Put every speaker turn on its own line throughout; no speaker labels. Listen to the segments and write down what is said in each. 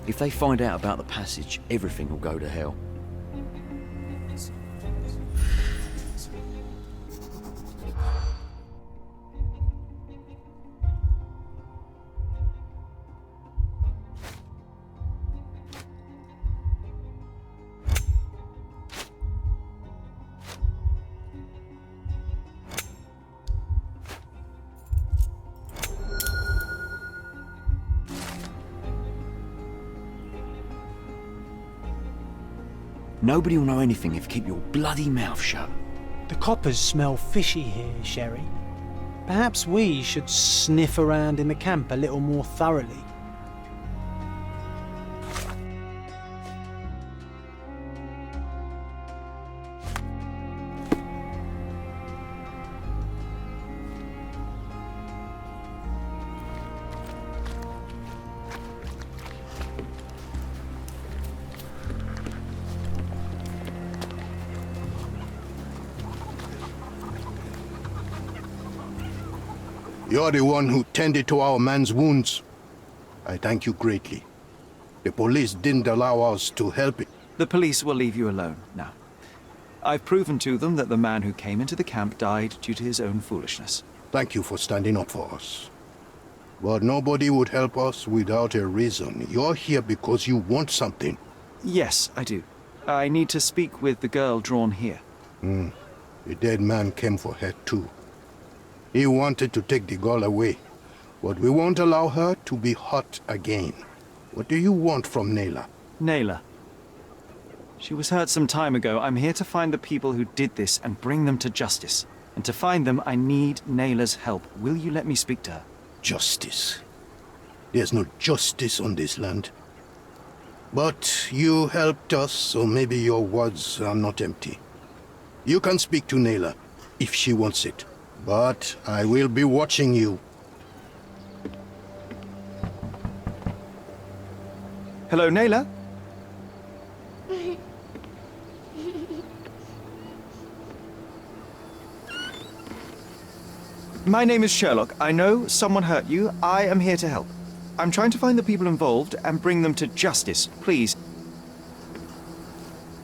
If they find out about the passage, everything will go to hell. Nobody will know anything if you keep your bloody mouth shut.
The coppers smell fishy here, Sherry. Perhaps we should sniff around in the camp a little more thoroughly.
You're the one who tended to our man's wounds. I thank you greatly. The police didn't allow us to help it.
The police will leave you alone now. I've proven to them that the man who came into the camp died due to his own foolishness.
Thank you for standing up for us. But nobody would help us without a reason. You're here because you want something.
Yes, I do. I need to speak with the girl drawn here.
The dead man came for her too. He wanted to take the girl away, but we won't allow her to be hurt again. What do you want from Nayla?
Nayla. She was hurt some time ago. I'm here to find the people who did this and bring them to justice. And to find them, I need Nayla's help. Will you let me speak to her?
Justice. There's no justice on this land. But you helped us, so maybe your words are not empty. You can speak to Nayla, if she wants it. But I will be watching you.
Hello, Nayla? My name is Sherlock. I know someone hurt you. I am here to help. I'm trying to find the people involved and bring them to justice. Please.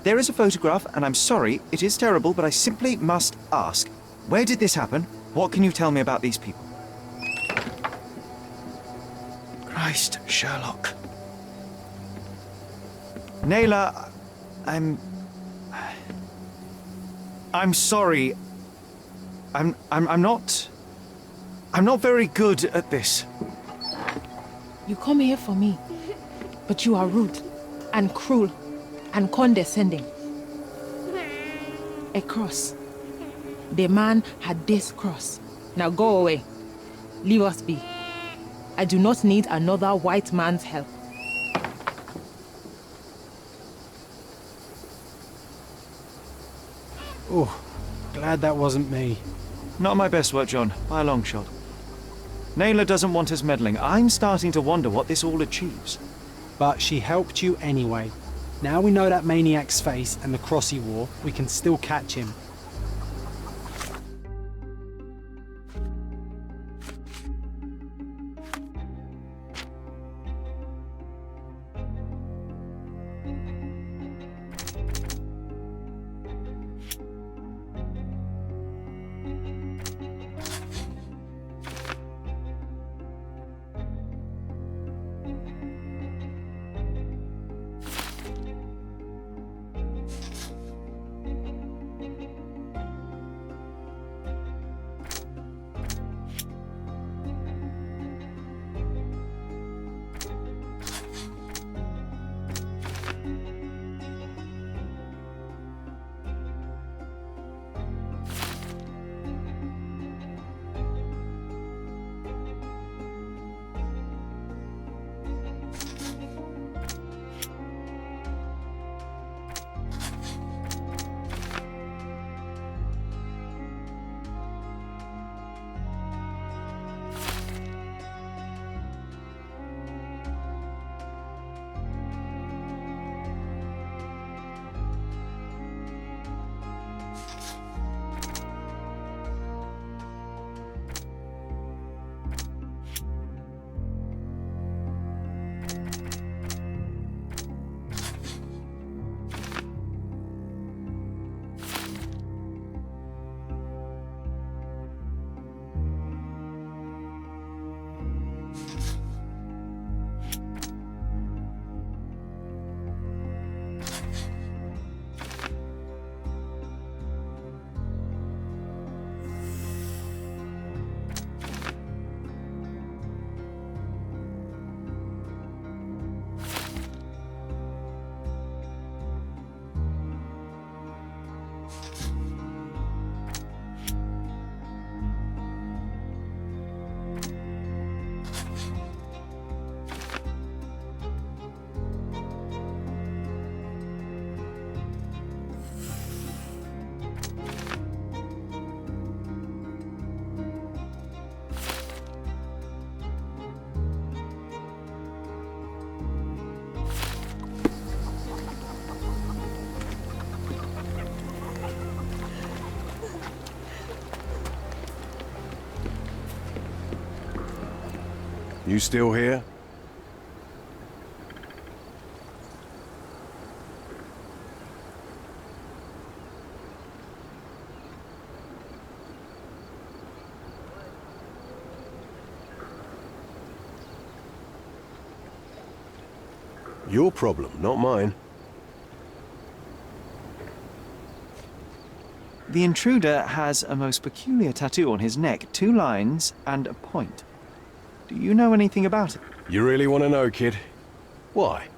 There is a photograph, and I'm sorry, it is terrible, but I simply must ask. Where did this happen? What can you tell me about these people? Christ, Sherlock. Nayla, I'm sorry. I'm not very good at this.
You come here for me, but you are rude and cruel and condescending. A cross. The man had this cross. Now go away. Leave us be. I do not need another white man's help.
Oh, glad that wasn't me.
Not my best work, John, by a long shot. Nayla doesn't want us meddling. I'm starting to wonder what this all achieves.
But she helped you anyway. Now we know that maniac's face and the cross he wore, we can still catch him.
You still here? Your problem, not mine.
The intruder has a most peculiar tattoo on his neck, 2 lines and a point. Do you know anything about it?
You really want to know, kid? Why?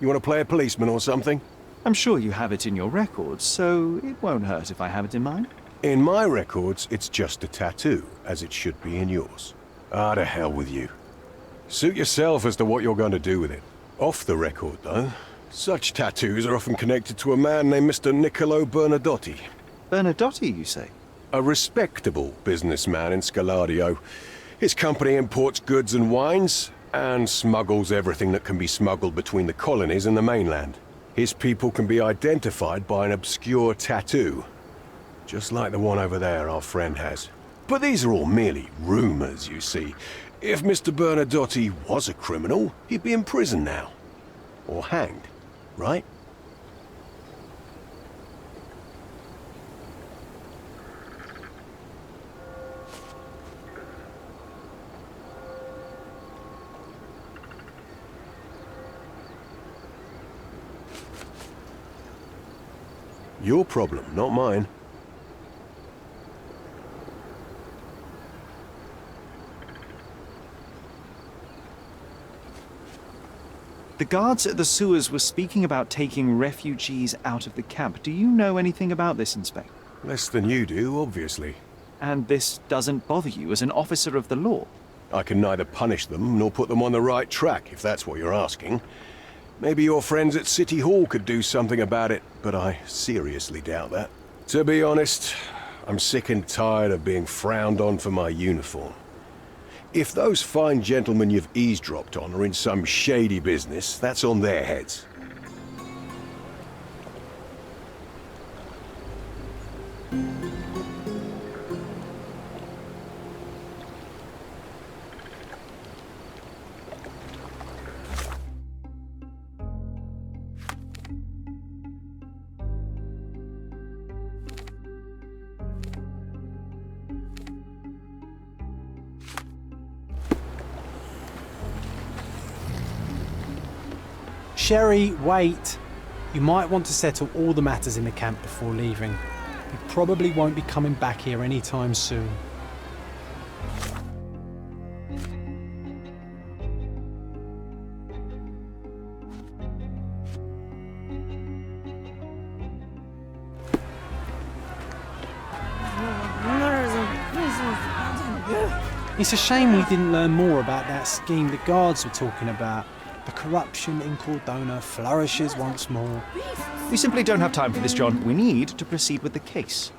You want to play a policeman or something?
I'm sure you have it in your records, so it won't hurt if I have it in mine.
In my records, it's just a tattoo, as it should be in yours. Ah, to hell with you. Suit yourself as to what you're going to do with it. Off the record, though, such tattoos are often connected to a man named Mr. Niccolo Bernadotti.
Bernadotti, you say?
A respectable businessman in Scaladio. His company imports goods and wines, and smuggles everything that can be smuggled between the colonies and the mainland. His people can be identified by an obscure tattoo, just like the one over there our friend has. But these are all merely rumors, you see. If Mr. Bernadotti was a criminal, he'd be in prison now. Or hanged, right? Your problem, not mine.
The guards at the sewers were speaking about taking refugees out of the camp. Do you know anything about this, Inspector?
Less than you do, obviously.
And this doesn't bother you as an officer of the law?
I can neither punish them nor put them on the right track, if that's what you're asking. Maybe your friends at City Hall could do something about it, but I seriously doubt that. To be honest, I'm sick and tired of being frowned on for my uniform. If those fine gentlemen you've eavesdropped on are in some shady business, that's on their heads.
Sherry, wait. You might want to settle all the matters in the camp before leaving. You probably won't be coming back here anytime soon. It's a shame we didn't learn more about that scheme the guards were talking about. The corruption in Cordona flourishes once more.
We simply don't have time for this, John. We need to proceed with the case.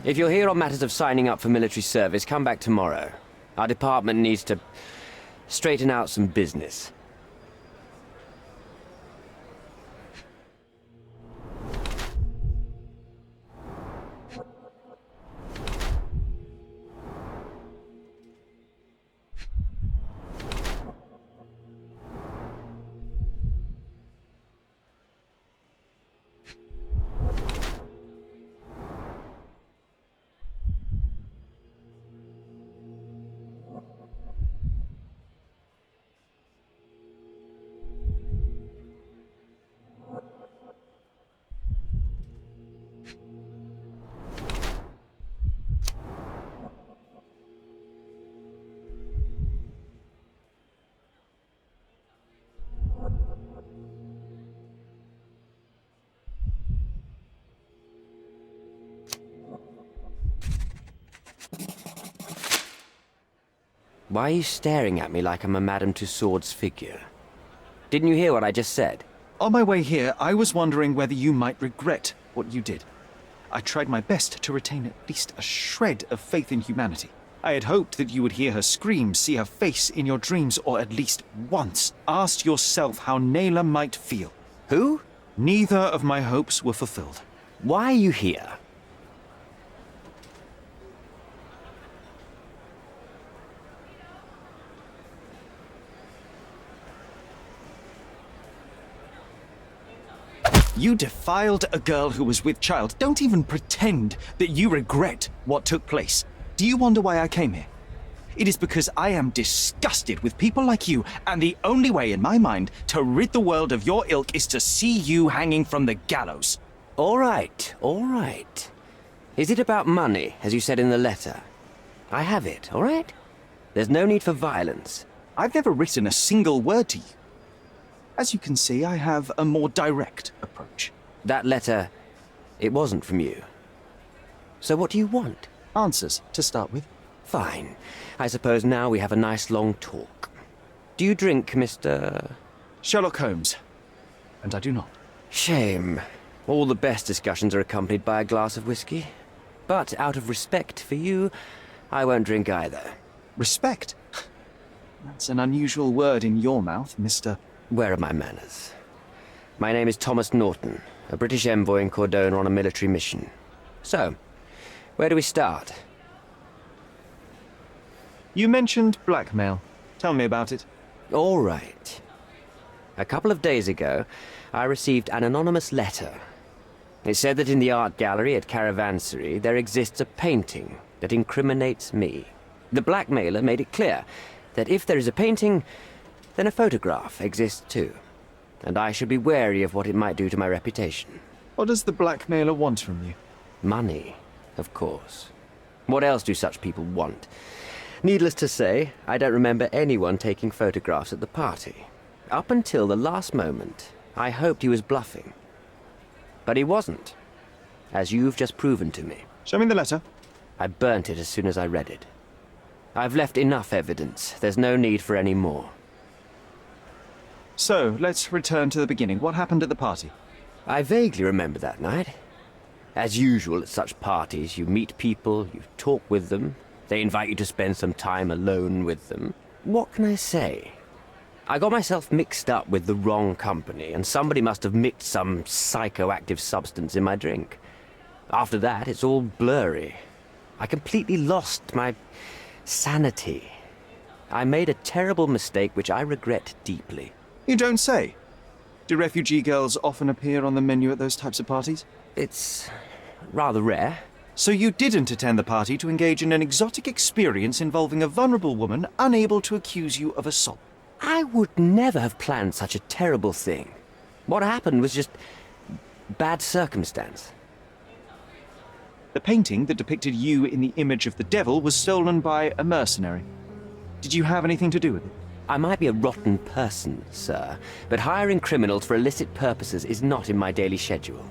If you're here on matters of signing up for military service, come back tomorrow. Our department needs to straighten out some business. Why are you staring at me like I'm a Madame Tussauds figure? Didn't you hear what I just said?
On my way here, I was wondering whether you might regret what you did. I tried my best to retain at least a shred of faith in humanity. I had hoped that you would hear her scream, see her face in your dreams, or at least once ask yourself how Naylor might feel.
Who?
Neither of my hopes were fulfilled.
Why are you here?
You defiled a girl who was with child. Don't even pretend that you regret what took place. Do you wonder why I came here? It is because I am disgusted with people like you, and the only way in my mind to rid the world of your ilk is to see you hanging from the gallows.
All right, all right. Is it about money, as you said in the letter? I have it, all right? There's no need for violence.
I've never written a single word to you. As you can see, I have a more direct approach.
That letter, it wasn't from you. So what do you want?
Answers, to start with.
Fine. I suppose now we have a nice long talk. Do you drink, Mr.
Sherlock Holmes. And I do not.
Shame. All the best discussions are accompanied by a glass of whiskey. But out of respect for you, I won't drink either.
Respect? That's an unusual word in your mouth, Mr.
Where are my manners? My name is Thomas Norton, a British envoy in Cordona on a military mission. So, where do we start?
You mentioned blackmail. Tell me about it.
All right. A couple of days ago, I received an anonymous letter. It said that in the art gallery at Caravansary there exists a painting that incriminates me. The blackmailer made it clear that if there is a painting, then a photograph exists too, and I should be wary of what it might do to my reputation.
What does the blackmailer want from you?
Money, of course. What else do such people want? Needless to say, I don't remember anyone taking photographs at the party. Up until the last moment, I hoped he was bluffing. But he wasn't, as you've just proven to me.
Show me the letter.
I burnt it as soon as I read it. I've left enough evidence. There's no need for any more.
So, let's return to the beginning. What happened at the party?
I vaguely remember that night. As usual at such parties, you meet people, you talk with them, they invite you to spend some time alone with them. What can I say? I got myself mixed up with the wrong company, and somebody must have mixed some psychoactive substance in my drink. After that, it's all blurry. I completely lost my sanity. I made a terrible mistake which I regret deeply.
You don't say. Do refugee girls often appear on the menu at those types of parties?
It's rather rare.
So you didn't attend the party to engage in an exotic experience involving a vulnerable woman unable to accuse you of assault?
I would never have planned such a terrible thing. What happened was just bad circumstance.
The painting that depicted you in the image of the devil was stolen by a mercenary. Did you have anything to do with it?
I might be a rotten person, sir, but hiring criminals for illicit purposes is not in my daily schedule.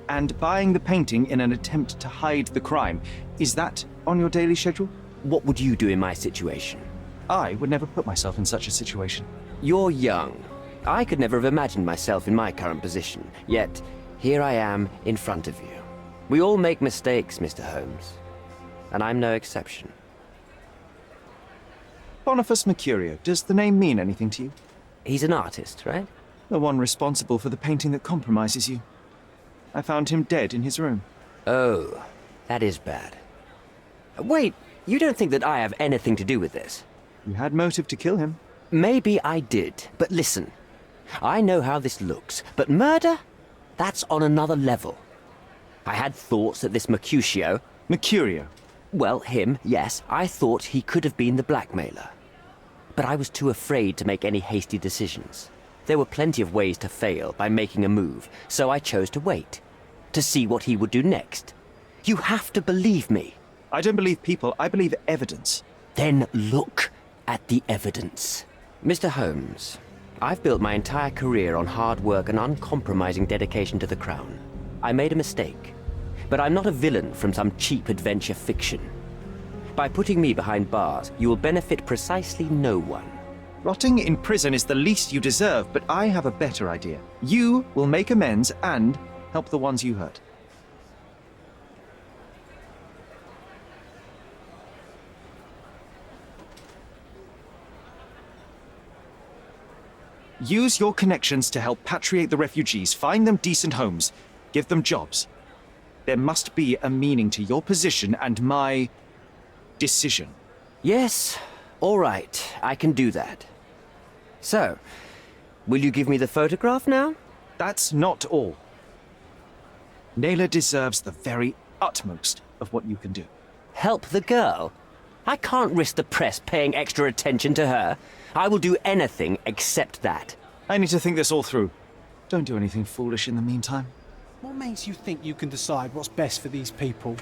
And buying the painting in an attempt to hide the crime, is that on your daily schedule?
What would you do in my situation?
I would never put myself in such a situation.
You're young. I could never have imagined myself in my current position, yet here I am in front of you. We all make mistakes, Mr. Holmes. and I'm no exception.
Boniface Mercurio, does the name mean anything to you?
He's an artist, right?
The one responsible for the painting that compromises you. I found him dead in his room.
Oh, that is bad. Wait, you don't think that I have anything to do with this?
You had motive to kill him.
Maybe I did, but listen. I know how this looks, but murder? That's on another level. I had thoughts that this Mercutio...
Mercurio.
Well, him, yes, I thought he could have been the blackmailer. But I was too afraid to make any hasty decisions. There were plenty of ways to fail by making a move, so I chose to wait. To see what he would do next. You have to believe me.
I don't believe people, I believe evidence.
Then look at the evidence. Mr. Holmes, I've built my entire career on hard work and uncompromising dedication to the Crown. I made a mistake, but I'm not a villain from some cheap adventure fiction. By putting me behind bars, you will benefit precisely no one.
Rotting in prison is the least you deserve, but I have a better idea. You will make amends and help the ones you hurt. Use your connections to help patriate the refugees, find them decent homes, give them jobs. There must be a meaning to your position and my decision.
Yes, all right, I can do that. So, will you give me the photograph now?
That's not all. Naylor deserves the very utmost of what you can do.
Help the girl? I can't risk the press paying extra attention to her. I will do anything except that.
I need to think this all through. Don't do anything foolish in the meantime.
What makes you think you can decide what's best for these people?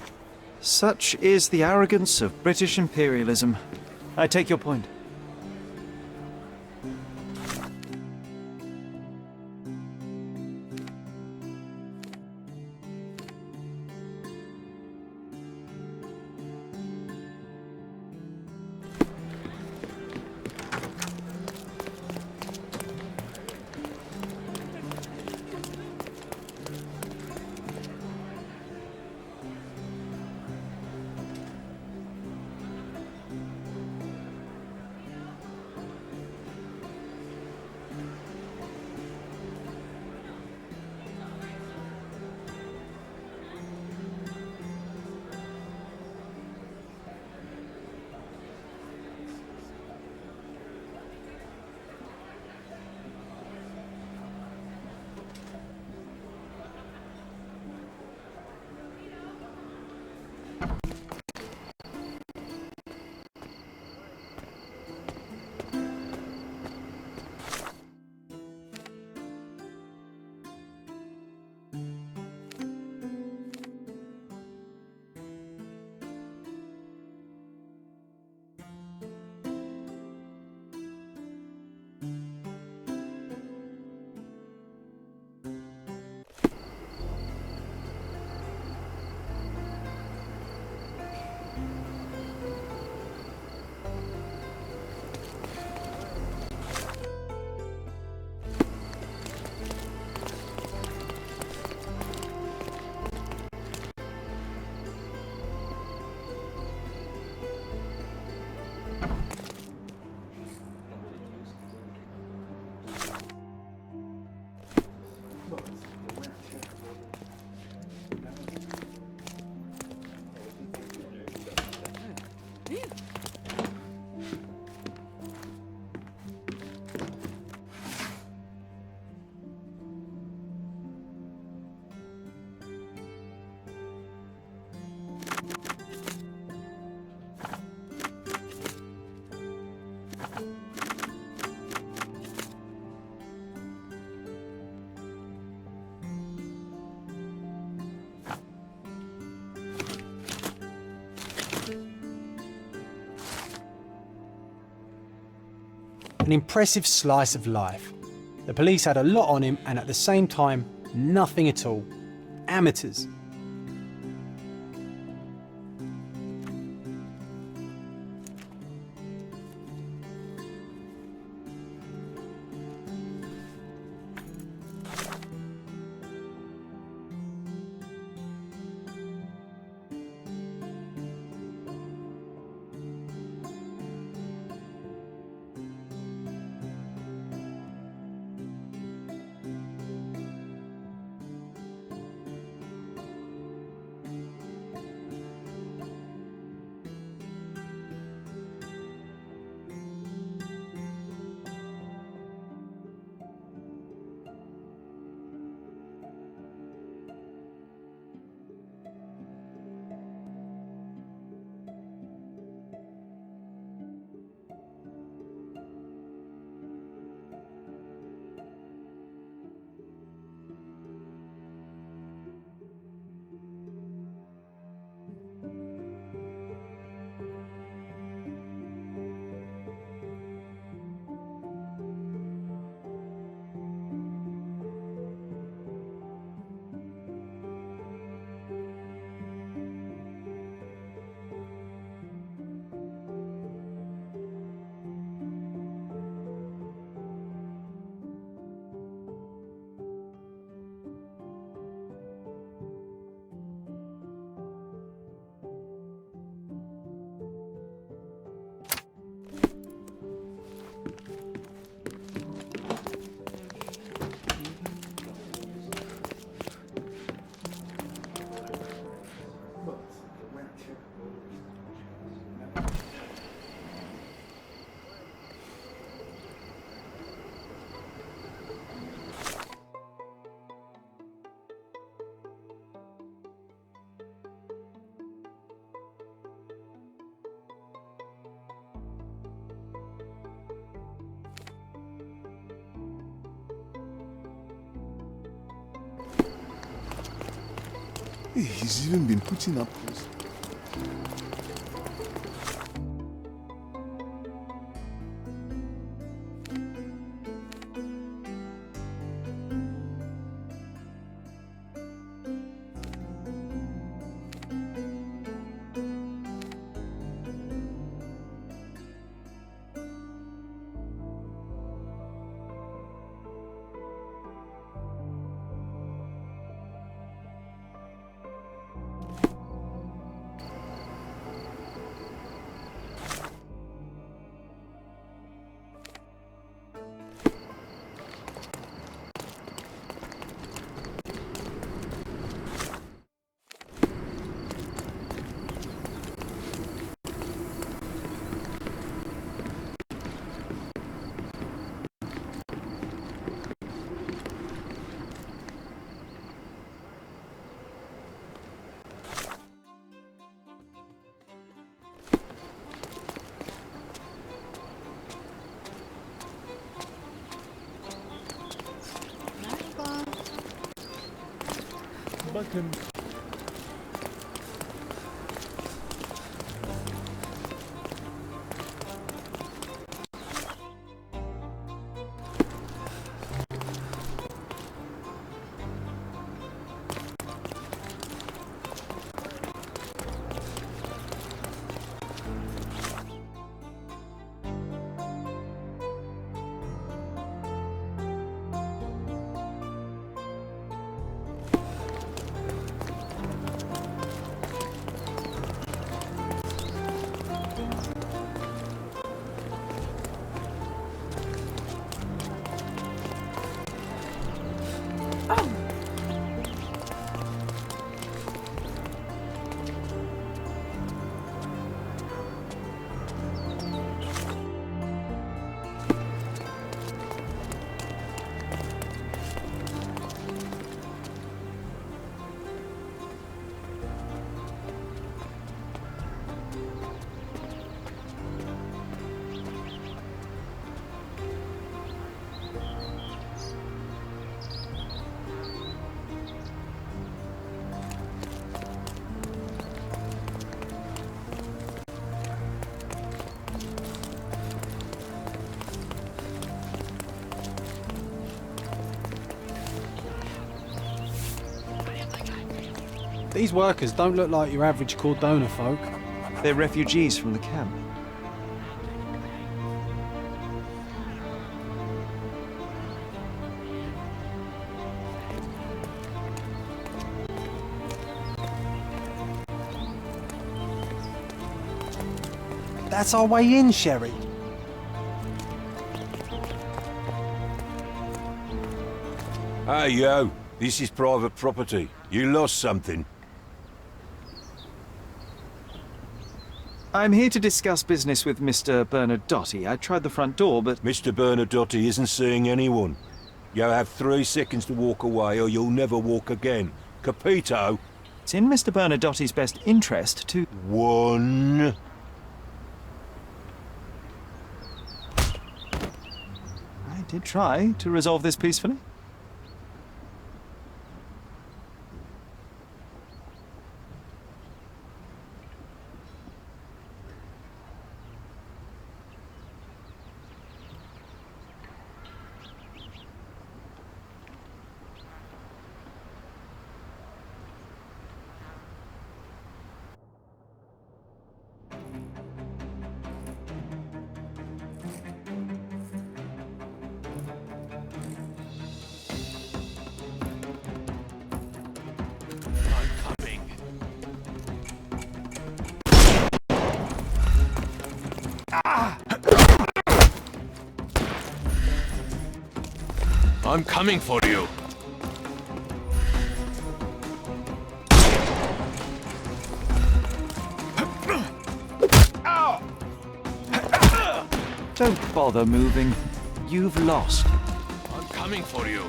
Such is the arrogance of British imperialism. I take your point.
An impressive slice of life. The police had a lot on him and at the same time, nothing at all. Amateurs.
He's even been putting up.
Button.
These workers don't look like your average Cordona folk.
They're refugees from the camp.
That's our way in, Sherry.
Hey, yo. This is private property. You lost something.
I'm here to discuss business with Mr. Bernadotti. I tried the front door, but...
Mr. Bernadotti isn't seeing anyone. You have 3 seconds to walk away or you'll never walk again. Capito?
It's in Mr. Bernadotti's best interest to...
1...
I did try to resolve this peacefully.
I'm coming for you.
Don't bother moving. You've lost.
I'm coming for you.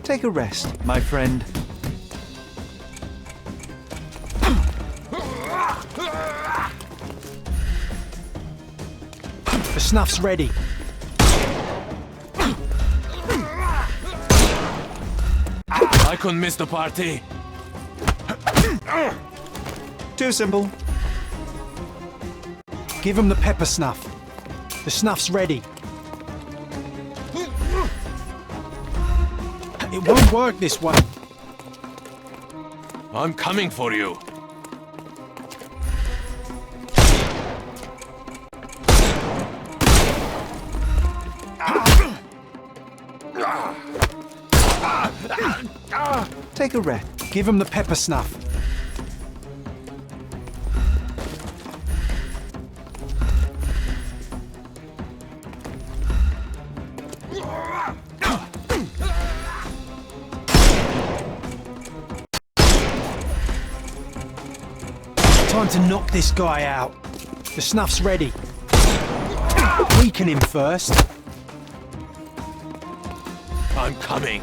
Take a rest, my friend.
The snuff's ready.
I couldn't miss the party.
Too simple.
Give him the pepper snuff. The snuff's ready. It won't work this way.
I'm coming for you.
Take a rest.
Give him the pepper snuff. Time to knock this guy out. The snuff's ready. Weaken him first.
I'm coming.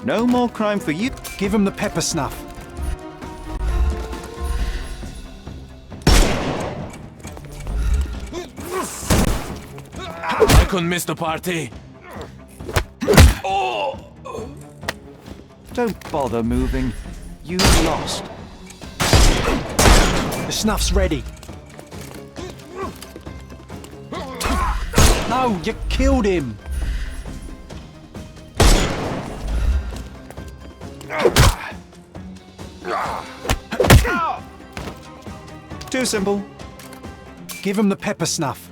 No more crime for you.
Give him the pepper snuff.
I couldn't miss the party.
Don't bother moving. You lost.
The snuff's ready. No, you killed him.
Too simple.
Give him the pepper snuff.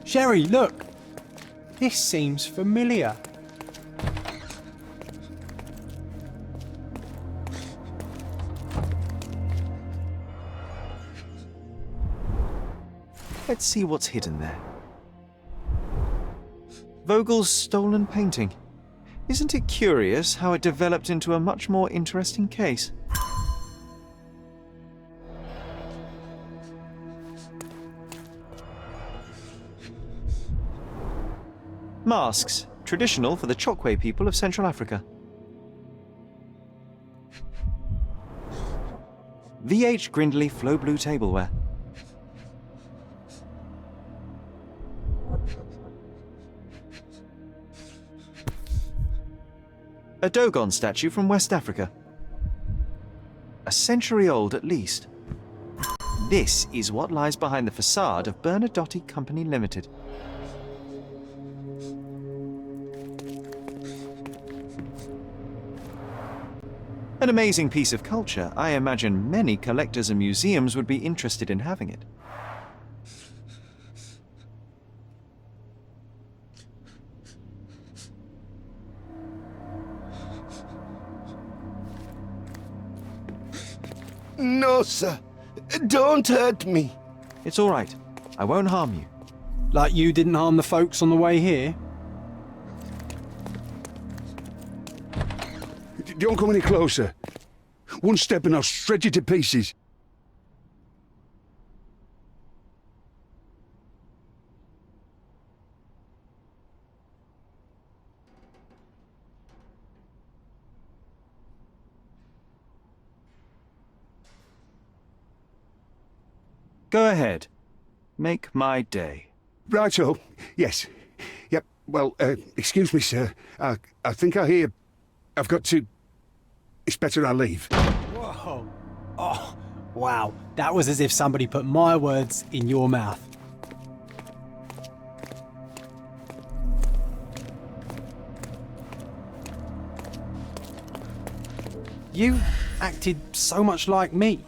Sherry, look. This seems familiar.
Let's see what's hidden there. Vogel's stolen painting. Isn't it curious how it developed into a much more interesting case? Masks, traditional for the Chokwe people of Central Africa. VH Grindley Flow Blue tableware. A Dogon statue from West Africa. A century old at least. This is what lies behind the facade of Bernadotti Company Limited. An amazing piece of culture. I imagine many collectors and museums would be interested in having it.
No, sir. Don't hurt me.
It's all right. I won't harm you.
Like you didn't harm the folks on the way here?
Don't come any closer. One step and I'll shred you to pieces.
Go ahead. Make my day.
Righto. Yes. Yep. Well, excuse me, sir. I think I hear... I've got to... It's better I leave.
Whoa. Oh, wow. That was as if somebody put my words in your mouth. You acted so much like me.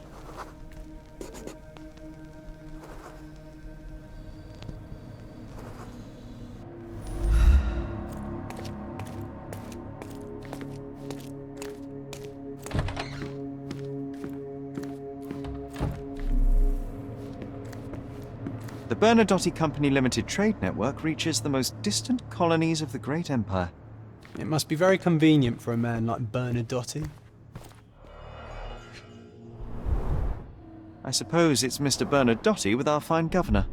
The Bernadotti Company Limited trade network reaches the most distant colonies of the Great Empire.
It must be very convenient for a man like Bernadotti.
I suppose it's Mr. Bernadotti with our fine governor.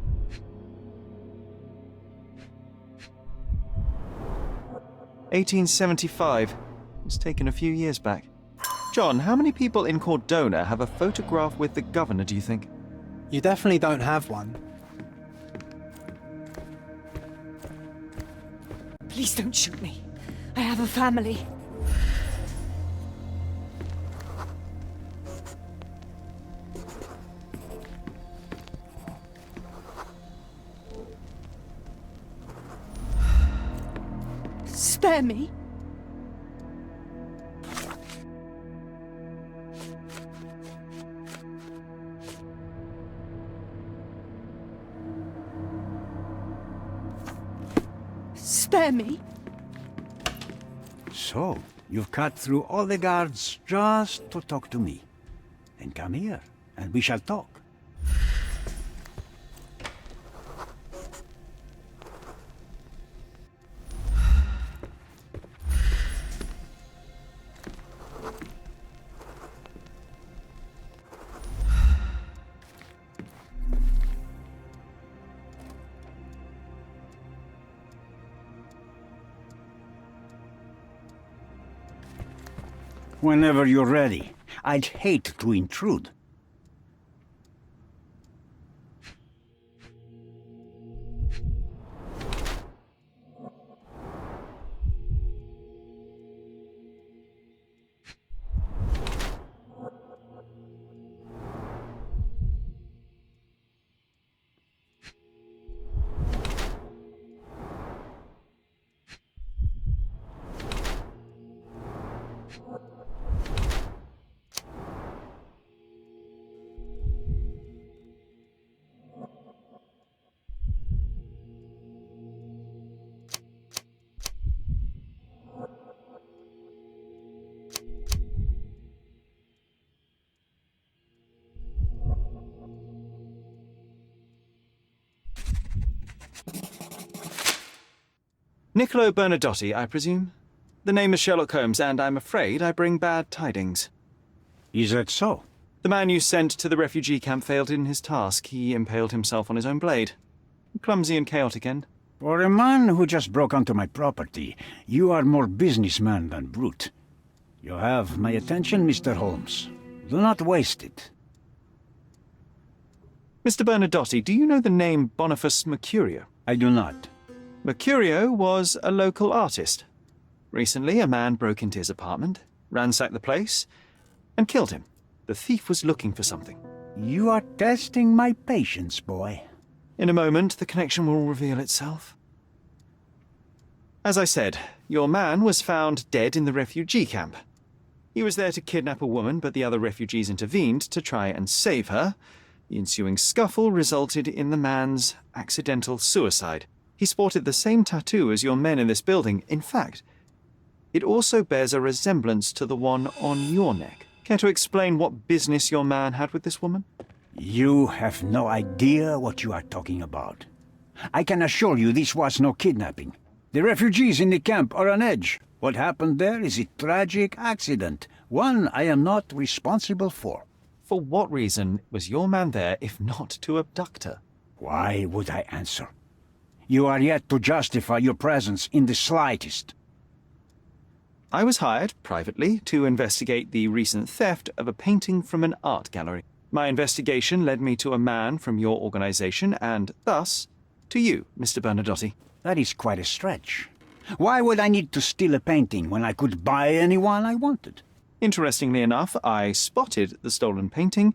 "1875. It's taken a few years back. John, how many people in Cordona have a photograph with the governor, do you think?
You definitely don't have one.
Please don't shoot me. I have a family. Spare me. Spare me.
So, you've cut through all the guards just to talk to me. Then come here, and we shall talk. Whenever you're ready. I'd hate to intrude.
Niccolo Bernadotti, I presume? The name is Sherlock Holmes, and I'm afraid I bring bad tidings.
Is that so?
The man you sent to the refugee camp failed in his task. He impaled himself on his own blade. Clumsy and chaotic end.
For a man who just broke onto my property, you are more businessman than brute. You have my attention, Mr. Holmes. Do not waste it.
Mr. Bernadotti, do you know the name Boniface Mercurio?
I do not.
Mercurio was a local artist. Recently, a man broke into his apartment, ransacked the place, and killed him. The thief was looking for something.
You are testing my patience, boy.
In a moment, the connection will reveal itself. As I said, your man was found dead in the refugee camp. He was there to kidnap a woman, but the other refugees intervened to try and save her. The ensuing scuffle resulted in the man's accidental suicide. He sported the same tattoo as your men in this building. In fact, it also bears a resemblance to the one on your neck. Care to explain what business your man had with this woman?
You have no idea what you are talking about. I can assure you this was no kidnapping. The refugees in the camp are on edge. What happened there is a tragic accident, one I am not responsible for.
For what reason was your man there if not to abduct her?
Why would I answer? You are yet to justify your presence in the slightest.
I was hired, privately, to investigate the recent theft of a painting from an art gallery. My investigation led me to a man from your organization, and thus to you, Mr. Bernadotti.
That is quite a stretch. Why would I need to steal a painting when I could buy anyone I wanted?
Interestingly enough, I spotted the stolen painting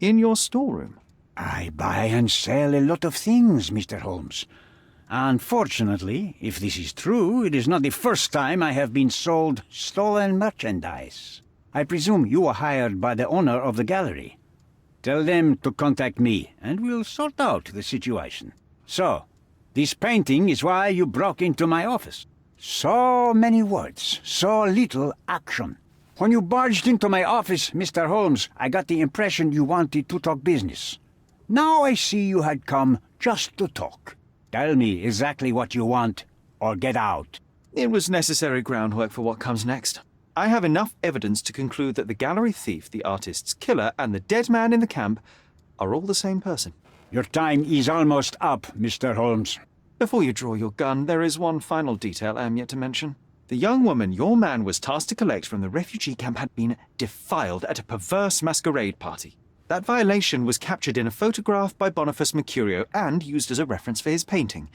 in your storeroom.
I buy and sell a lot of things, Mr. Holmes. Unfortunately, if this is true, it is not the first time I have been sold stolen merchandise. I presume you were hired by the owner of the gallery. Tell them to contact me, and we'll sort out the situation. So, this painting is why you broke into my office. So many words, so little action. When you barged into my office, Mr. Holmes, I got the impression you wanted to talk business. Now I see you had come just to talk. Tell me exactly what you want, or get out.
It was necessary groundwork for what comes next. I have enough evidence to conclude that the gallery thief, the artist's killer, and the dead man in the camp are all the same person.
Your time is almost up, Mr. Holmes.
Before you draw your gun, there is one final detail I am yet to mention. The young woman your man was tasked to collect from the refugee camp had been defiled at a perverse masquerade party. That violation was captured in a photograph by Boniface Mercurio and used as a reference for his painting.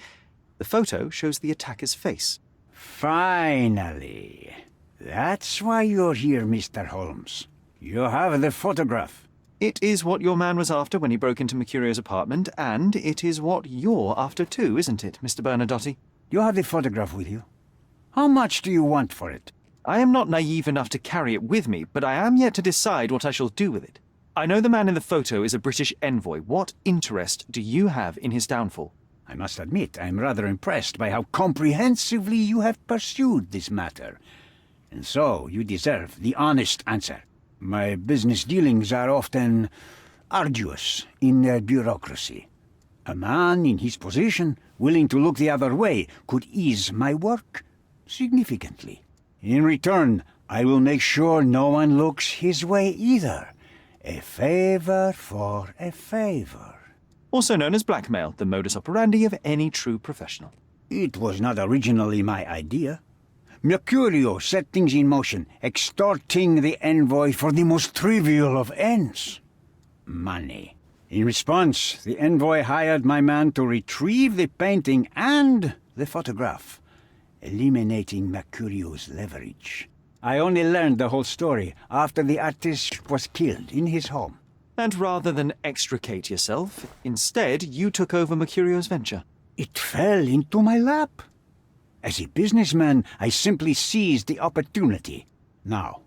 The photo shows the attacker's face.
Finally. That's why you're here, Mr. Holmes. You have the photograph.
It is what your man was after when he broke into Mercurio's apartment, and it is what you're after too, isn't it, Mr. Bernadotti?
You have the photograph with you? How much do you want for it?
I am not naive enough to carry it with me, but I am yet to decide what I shall do with it. I know the man in the photo is a British envoy. What interest do you have in his downfall?
I must admit, I am rather impressed by how comprehensively you have pursued this matter. And so, you deserve the honest answer. My business dealings are often arduous in their bureaucracy. A man in his position, willing to look the other way, could ease my work significantly. In return, I will make sure no one looks his way either. A favor for a favor.
Also known as blackmail, the modus operandi of any true professional.
It was not originally my idea. Mercurio set things in motion, extorting the envoy for the most trivial of ends. Money. In response, the envoy hired my man to retrieve the painting and the photograph, eliminating Mercurio's leverage. I only learned the whole story after the artist was killed in his home.
And rather than extricate yourself, instead you took over Mercurio's venture.
It fell into my lap. As a businessman, I simply seized the opportunity. Now,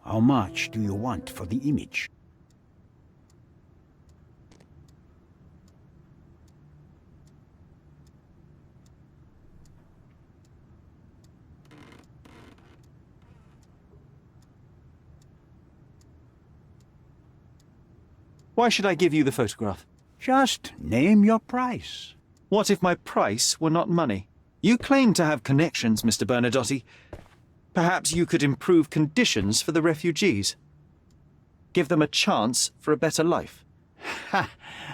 how much do you want for the image?
Why should I give you the photograph?
Just name your price.
What if my price were not money? You claim to have connections, Mr. Bernadotti. Perhaps you could improve conditions for the refugees. Give them a chance for a better life.
Ha!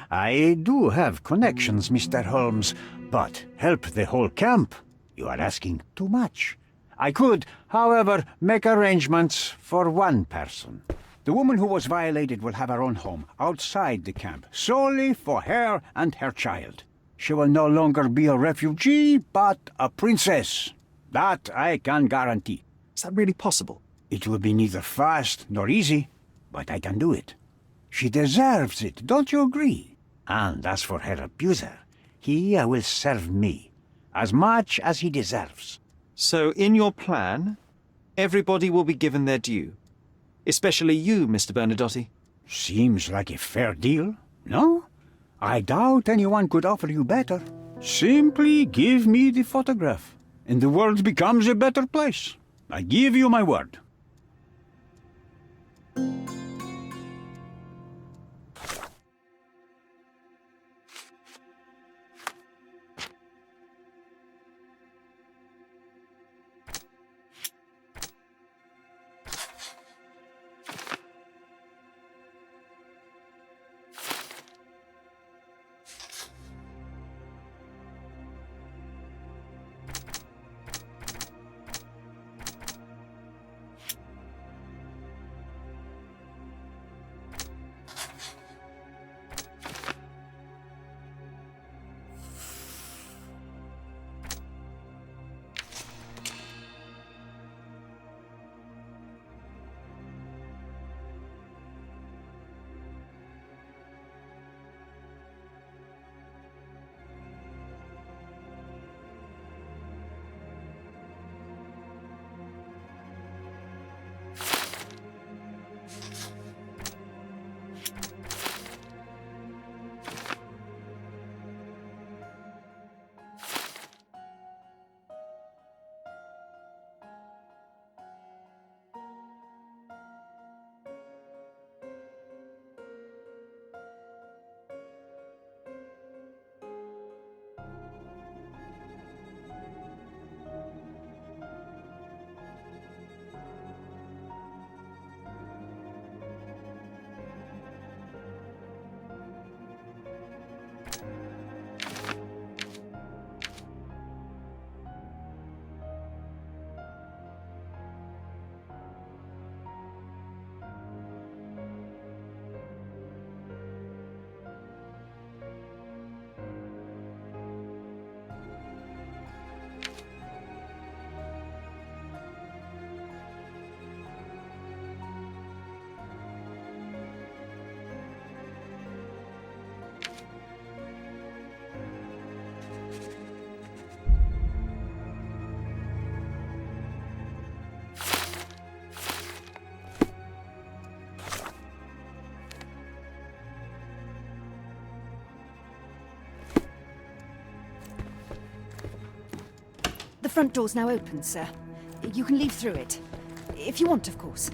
I do have connections, Mr. Holmes, but help the whole camp? You are asking too much. I could, however, make arrangements for one person. The woman who was violated will have her own home outside the camp, solely for her and her child. She will no longer be a refugee, but a princess. That I can guarantee.
Is that really possible?
It will be neither fast nor easy, but I can do it. She deserves it, don't you agree? And as for her abuser, he will serve me, as much as he deserves.
So in your plan, everybody will be given their due. Especially you, Mr. Bernadotti.
Seems like a fair deal, no? I doubt anyone could offer you better. Simply give me the photograph, and the world becomes a better place. I give you my word.
front door's now open, sir. You can leave through it. If you want, of course.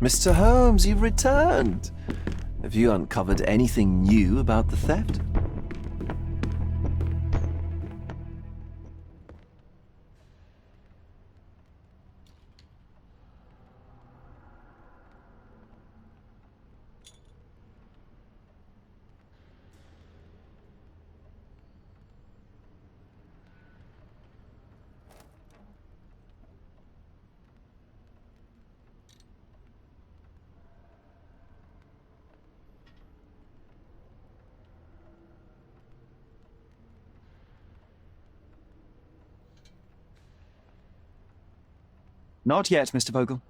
Mr. Holmes, you've returned. Have you uncovered anything new about the theft?
Not yet, Mr. Vogel.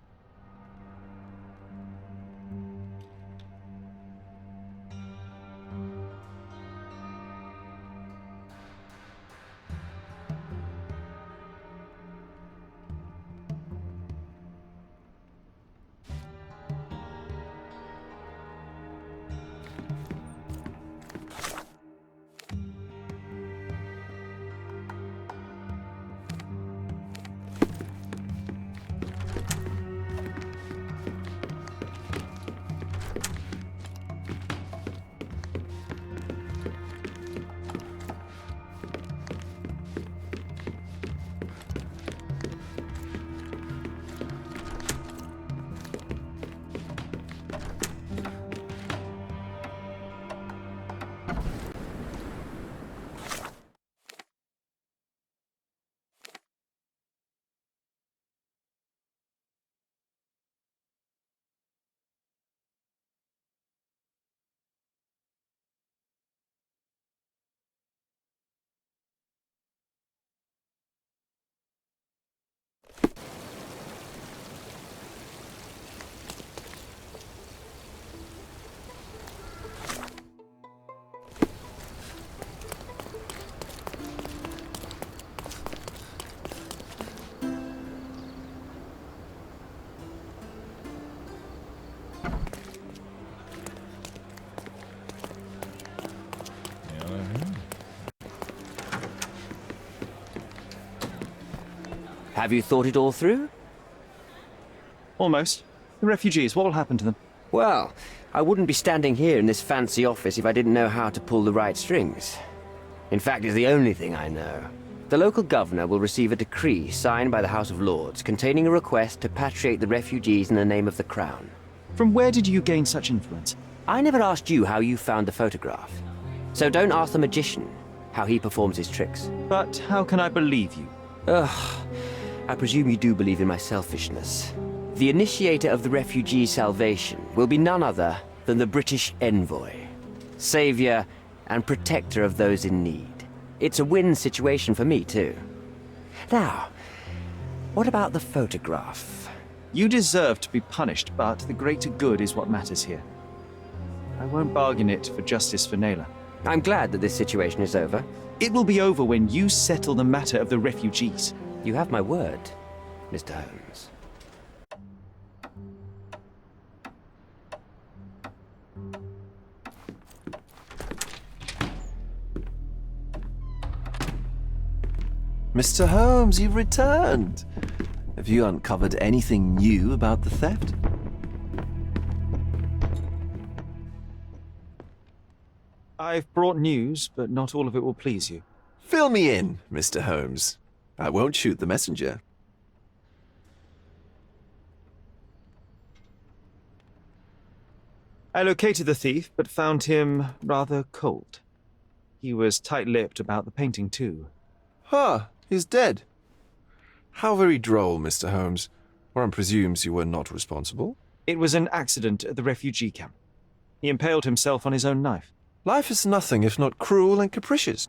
Have you thought it all through?
Almost. The refugees, what will happen to them?
Well, I wouldn't be standing here in this fancy office if I didn't know how to pull the right strings. In fact, it's the only thing I know. The local governor will receive a decree signed by the House of Lords containing a request to patriate the refugees in the name of the Crown.
From where did you gain such influence?
I never asked you how you found the photograph. So don't ask the magician how he performs his tricks.
But how can I believe you?
Ugh, I presume you do believe in my selfishness. The initiator of the refugee salvation will be none other than the British envoy, savior and protector of those in need. It's a win situation for me, too. Now, what about the photograph?
You deserve to be punished, but the greater good is what matters here. I won't bargain it for justice for Naylor.
I'm glad that this situation is over.
It will be over when you settle the matter of the refugees.
You have my word, Mr. Holmes.
Mr. Holmes, you've returned. Have you uncovered anything new about the theft?
I've brought news, but not all of it will please you.
Fill me in, Mr. Holmes. I won't shoot the messenger.
I located the thief, but found him rather cold. He was tight-lipped about the painting, too.
Huh, he's dead. How very droll, Mr. Holmes. One presumes you were not responsible.
It was an accident at the refugee camp. He impaled himself on his own knife.
Life is nothing if not cruel and capricious.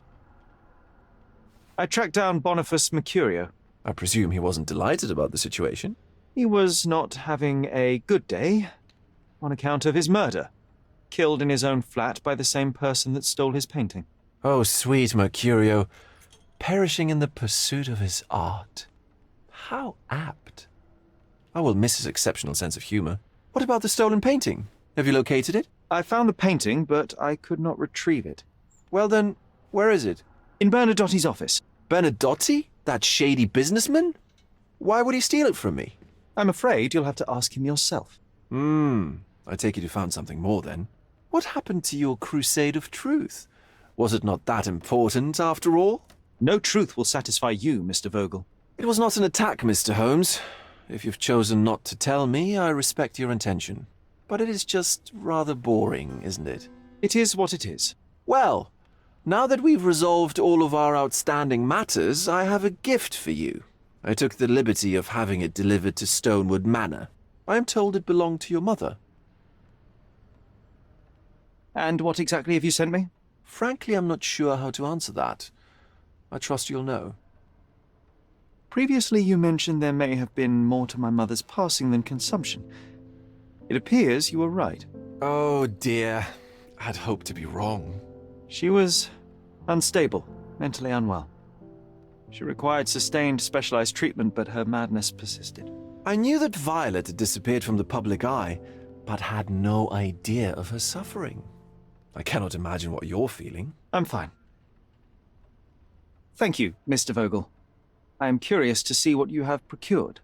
I tracked down Boniface Mercurio.
I presume he wasn't delighted about the situation.
He was not having a good day on account of his murder. Killed in his own flat by the same person that stole his painting.
Oh, sweet Mercurio. Perishing in the pursuit of his art. How apt. I will miss his exceptional sense of humor. What about the stolen painting? Have you located it?
I found the painting, but I could not retrieve it.
Well then, where is it?
In Bernadotti's office.
Bernadotti? That shady businessman? Why would he steal it from me?
I'm afraid you'll have to ask him yourself.
I take it you found something more then. What happened to your crusade of truth? Was it not that important, after all?
No truth will satisfy you, Mr. Vogel.
It was not an attack, Mr. Holmes. If you've chosen not to tell me, I respect your intention. But it is just rather boring, isn't it?
It is what it is.
Well, now that we've resolved all of our outstanding matters, I have a gift for you. I took the liberty of having it delivered to Stonewood Manor. I am told it belonged to your mother.
And what exactly have you sent me?
Frankly, I'm not sure how to answer that. I trust you'll know.
Previously you mentioned there may have been more to my mother's passing than consumption. It appears you were right.
Oh dear, I'd hoped to be wrong.
She was unstable, mentally unwell. She required sustained specialized treatment, but her madness persisted.
I knew that Violet had disappeared from the public eye, but had no idea of her suffering. I cannot imagine what you're feeling.
I'm fine. Thank you, Mr. Vogel. I am curious to see what you have procured.